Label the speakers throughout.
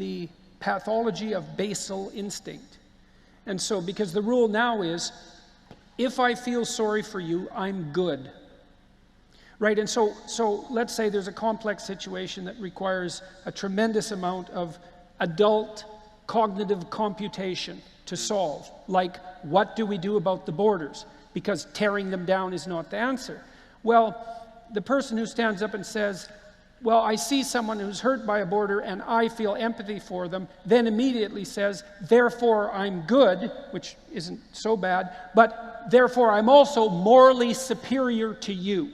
Speaker 1: the pathology of basal instinct. And so, because the rule now is, if I feel sorry for you, I'm good. Right, and so let's say there's a complex situation that requires a tremendous amount of adult cognitive computation to solve. Like, what do we do about the borders? Because tearing them down is not the answer. Well, the person who stands up and says, well, I see someone who's hurt by a border and I feel empathy for them, then immediately says, therefore I'm good, which isn't so bad, but therefore I'm also morally superior to you.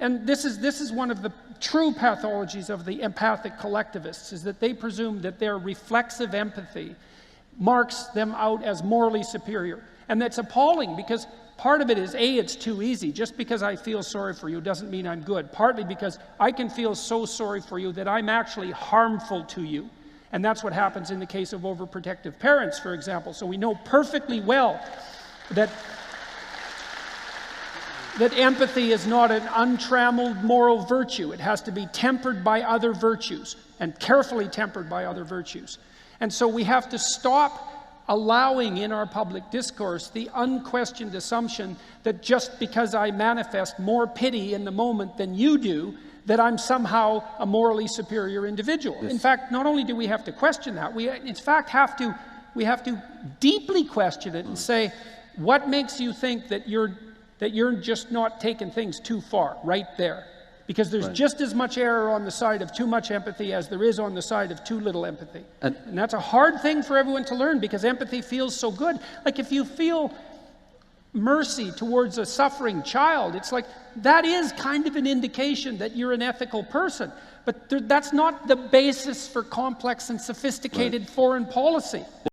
Speaker 1: And this is one of the true pathologies of the empathic collectivists, is that they presume that their reflexive empathy marks them out as morally superior. And that's appalling, because part of it is, A, it's too easy. Just because I feel sorry for you doesn't mean I'm good. Partly because I can feel so sorry for you that I'm actually harmful to you. And that's what happens in the case of overprotective parents, for example. So we know perfectly well that empathy is not an untrammeled moral virtue. It has to be tempered by other virtues, and carefully tempered by other virtues. And so we have to stop allowing in our public discourse the unquestioned assumption that just because I manifest more pity in the moment than you do, that I'm somehow a morally superior individual. Yes. In fact, not only do we have to question that, we in fact have to deeply question it and say, what makes you think that you're just not taking things too far right there? Because there's just as much error on the side of too much empathy as there is on the side of too little empathy. And that's a hard thing for everyone to learn, because empathy feels so good. Like, if you feel mercy towards a suffering child, it's like, that is kind of an indication that you're an ethical person. But that's not the basis for complex and sophisticated foreign policy.